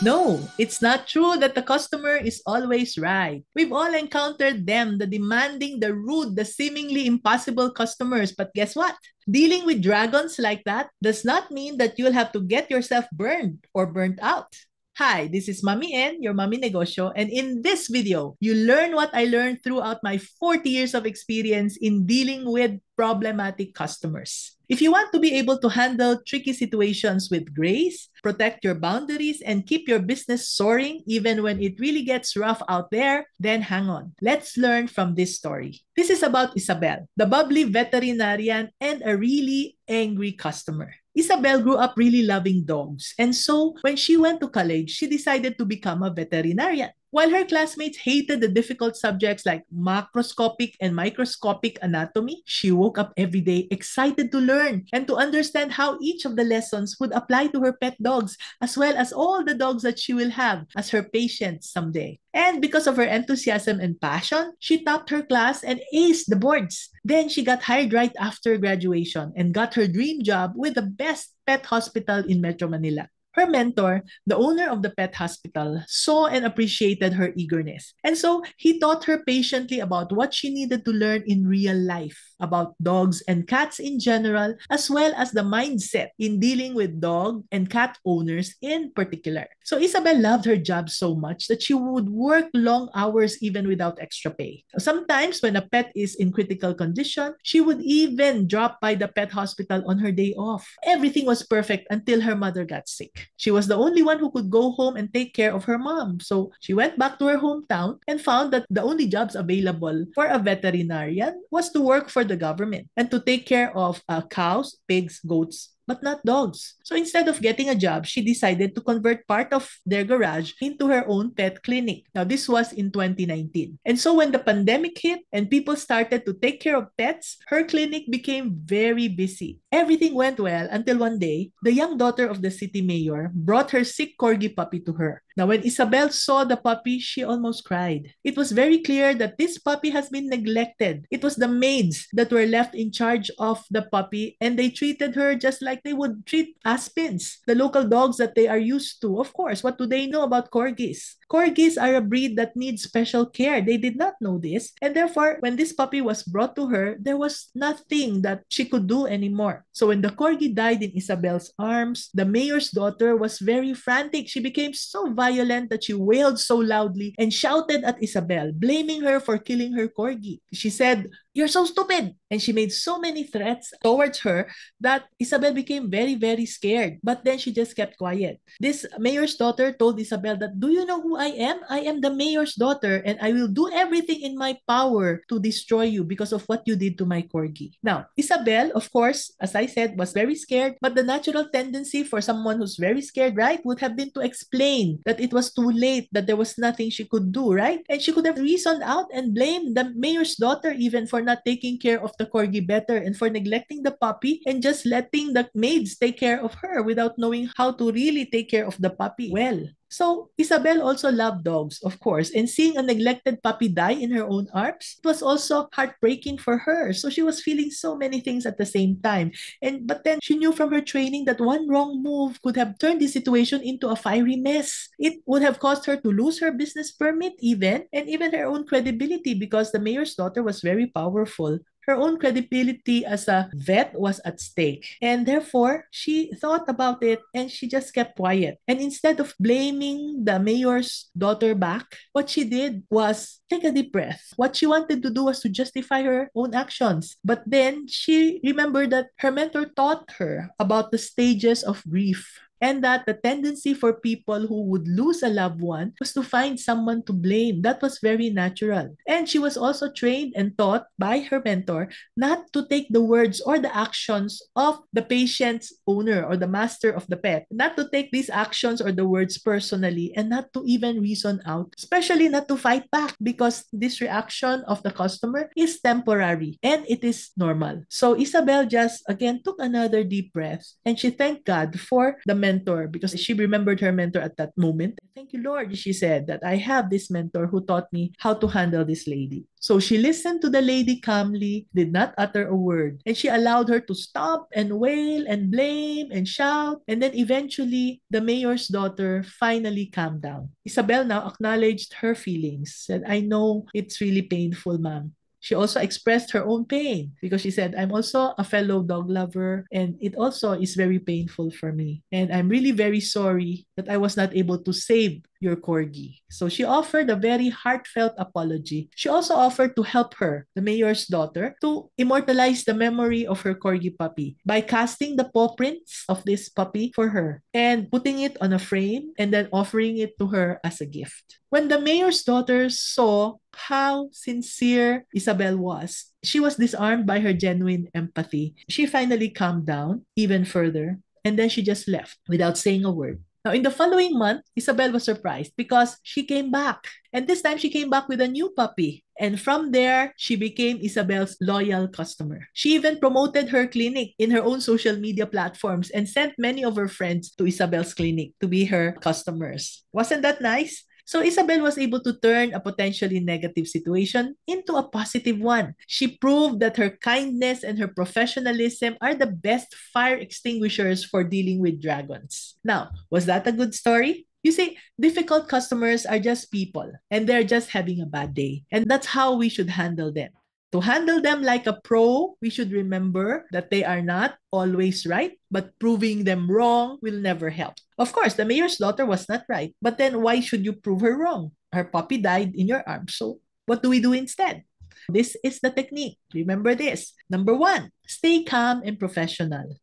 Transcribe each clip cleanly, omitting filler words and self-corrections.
No, it's not true that the customer is always right. We've all encountered them, the demanding, the rude, the seemingly impossible customers. But guess what? Dealing with dragons like that does not mean that you'll have to get yourself burned or burnt out. Hi, this is Mami N, your Mami Negosyo, and in this video, you learn what I learned throughout my 40 years of experience in dealing with problematic customers. If you want to be able to handle tricky situations with grace, protect your boundaries, and keep your business soaring even when it really gets rough out there, then hang on. Let's learn from this story. This is about Isabel, the bubbly veterinarian and a really angry customer. Isabel grew up really loving dogs, and so when she went to college, she decided to become a veterinarian. While her classmates hated the difficult subjects like macroscopic and microscopic anatomy, she woke up every day excited to learn and to understand how each of the lessons would apply to her pet dogs, as well as all the dogs that she will have as her patients someday. And because of her enthusiasm and passion, she topped her class and aced the boards. Then she got hired right after graduation and got her dream job with the best pet hospital in Metro Manila. Her mentor, the owner of the pet hospital, saw and appreciated her eagerness. And so he taught her patiently about what she needed to learn in real life, about dogs and cats in general, as well as the mindset in dealing with dog and cat owners in particular. So Isabel loved her job so much that she would work long hours even without extra pay. Sometimes when a pet is in critical condition, she would even drop by the pet hospital on her day off. Everything was perfect until her mother got sick. She was the only one who could go home and take care of her mom. So she went back to her hometown and found that the only jobs available for a veterinarian was to work for the government and to take care of cows, pigs, goats, but not dogs. So instead of getting a job, she decided to convert part of their garage into her own pet clinic. Now, this was in 2019. And so when the pandemic hit and people started to take care of pets, her clinic became very busy. Everything went well until one day, the young daughter of the city mayor brought her sick corgi puppy to her. Now, when Isabel saw the puppy, she almost cried. It was very clear that this puppy has been neglected. It was the maids that were left in charge of the puppy, and they treated her just like they would treat aspins, the local dogs that they are used to. Of course, what do they know about corgis? Corgis are a breed that needs special care. They did not know this, and therefore, when this puppy was brought to her, there was nothing that she could do anymore. So when the corgi died in Isabel's arms, the mayor's daughter was very frantic. She became so violent that she wailed so loudly and shouted at Isabel, blaming her for killing her corgi. She said, "You're so stupid!" And she made so many threats towards her that Isabel became very, very scared. But then she just kept quiet. This mayor's daughter told Isabel that, "Do you know who I am? I am the mayor's daughter, and I will do everything in my power to destroy you because of what you did to my corgi." Now, Isabel, of course, as I said, was very scared, but the natural tendency for someone who's very scared, right, would have been to explain that it was too late, that there was nothing she could do, right? And she could have reasoned out and blamed the mayor's daughter even for not taking care of the corgi better and for neglecting the puppy and just letting the maids take care of her without knowing how to really take care of the puppy well. So Isabel also loved dogs, of course, and seeing a neglected puppy die in her own arms, it was also heartbreaking for her. So she was feeling so many things at the same time. But then she knew from her training that one wrong move could have turned the situation into a fiery mess. It would have caused her to lose her business permit even, and even her own credibility because the mayor's daughter was very powerful. Her own credibility as a vet was at stake. And therefore, she thought about it and she just kept quiet. And instead of blaming the mayor's daughter back, what she did was take a deep breath. What she wanted to do was to justify her own actions. But then she remembered that her mentor taught her about the stages of grief, and that the tendency for people who would lose a loved one was to find someone to blame. That was very natural. And she was also trained and taught by her mentor not to take the words or the actions of the patient's owner or the master of the pet, not to take these actions or the words personally, and not to even reason out, especially not to fight back, because this reaction of the customer is temporary and it is normal. So Isabel just again took another deep breath and she thanked God for the mentor because she remembered her mentor at that moment. Thank you, Lord, she said, that I have this mentor who taught me how to handle this lady. So she listened to the lady calmly, did not utter a word, and she allowed her to stop and wail and blame and shout. And then eventually, the mayor's daughter finally calmed down. Isabel now acknowledged her feelings, said, I know it's really painful, ma'am. She also expressed her own pain because she said, I'm also a fellow dog lover and it also is very painful for me. And I'm really very sorry that I was not able to save your corgi. So she offered a very heartfelt apology. She also offered to help her, the mayor's daughter, to immortalize the memory of her corgi puppy by casting the paw prints of this puppy for her and putting it on a frame and then offering it to her as a gift. When the mayor's daughter saw how sincere Isabel was, she was disarmed by her genuine empathy. She finally calmed down even further and then she just left without saying a word. Now, in the following month, Isabel was surprised because she came back. And this time, she came back with a new puppy. And from there, she became Isabel's loyal customer. She even promoted her clinic in her own social media platforms and sent many of her friends to Isabel's clinic to be her customers. Wasn't that nice? So Isabel was able to turn a potentially negative situation into a positive one. She proved that her kindness and her professionalism are the best fire extinguishers for dealing with dragons. Now, was that a good story? You see, difficult customers are just people and they're just having a bad day. And that's how we should handle them. To handle them like a pro, we should remember that they are not always right, but proving them wrong will never help. Of course, the mayor's daughter was not right, but then why should you prove her wrong? Her puppy died in your arms, so what do we do instead? This is the technique. Remember this. Number 1, stay calm and professional.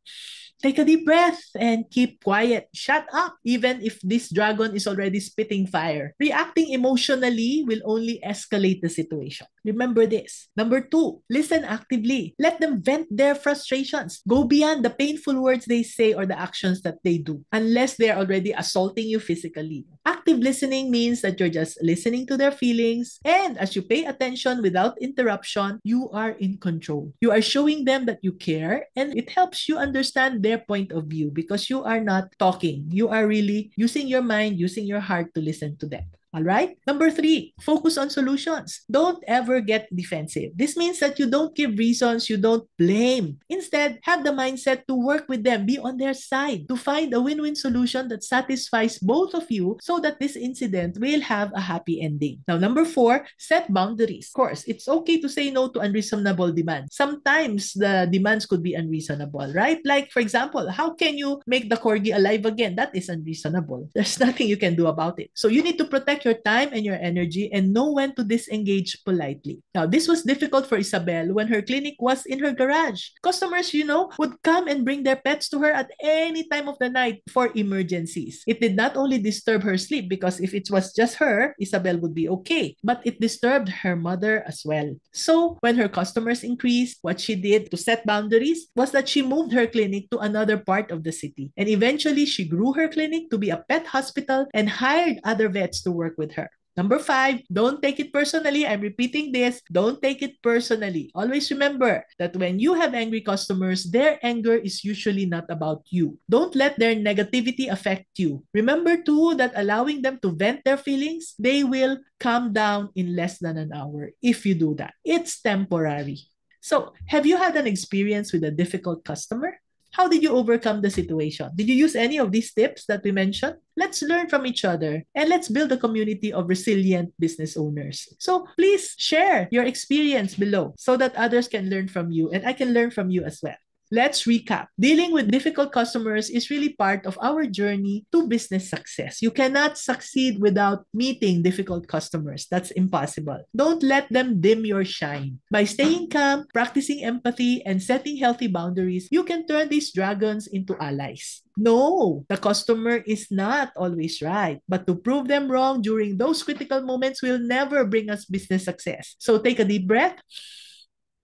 Take a deep breath and keep quiet. Shut up, even if this dragon is already spitting fire. Reacting emotionally will only escalate the situation. Remember this. Number 2, listen actively. Let them vent their frustrations. Go beyond the painful words they say or the actions that they do, unless they're already assaulting you physically. Active listening means that you're just listening to their feelings, and as you pay attention without interruption, you are in control. You are showing them that you care, and it helps you understand their point of view because you are not talking. You are really using your mind, using your heart to listen to them. All right? Number 3, focus on solutions. Don't ever get defensive. This means that you don't give reasons, you don't blame. Instead, have the mindset to work with them, be on their side, to find a win-win solution that satisfies both of you so that this incident will have a happy ending. Now, number 4, set boundaries. Of course, it's okay to say no to unreasonable demands. Sometimes the demands could be unreasonable, right? Like, for example, how can you make the corgi alive again? That is unreasonable. There's nothing you can do about it. So you need to protect your time and your energy and know when to disengage politely. Now, this was difficult for Isabel when her clinic was in her garage. Customers, would come and bring their pets to her at any time of the night for emergencies. It did not only disturb her sleep because if it was just her, Isabel would be okay, but it disturbed her mother as well. So, when her customers increased, what she did to set boundaries was that she moved her clinic to another part of the city. And eventually, she grew her clinic to be a pet hospital and hired other vets to work with her. Number 5, don't take it personally. I'm repeating this. Don't take it personally. Always remember that when you have angry customers, their anger is usually not about you. Don't let their negativity affect you. Remember too that allowing them to vent their feelings, they will calm down in less than an hour if you do that. It's temporary. So, have you had an experience with a difficult customer? How did you overcome the situation? Did you use any of these tips that we mentioned? Let's learn from each other and let's build a community of resilient business owners. So please share your experience below so that others can learn from you and I can learn from you as well. Let's recap. Dealing with difficult customers is really part of our journey to business success. You cannot succeed without meeting difficult customers. That's impossible. Don't let them dim your shine. By staying calm, practicing empathy, and setting healthy boundaries, you can turn these dragons into allies. No, the customer is not always right, but to prove them wrong during those critical moments will never bring us business success. So take a deep breath.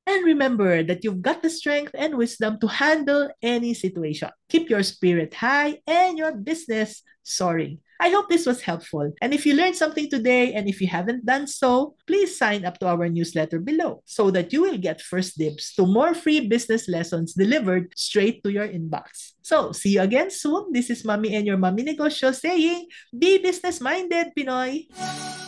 And remember that you've got the strength and wisdom to handle any situation. Keep your spirit high and your business soaring. I hope this was helpful. And if you learned something today, and if you haven't done so, please sign up to our newsletter below so that you will get first dibs to more free business lessons delivered straight to your inbox. So, see you again soon. This is Mommy and your Mommy Negosyo saying, be business-minded, Pinoy!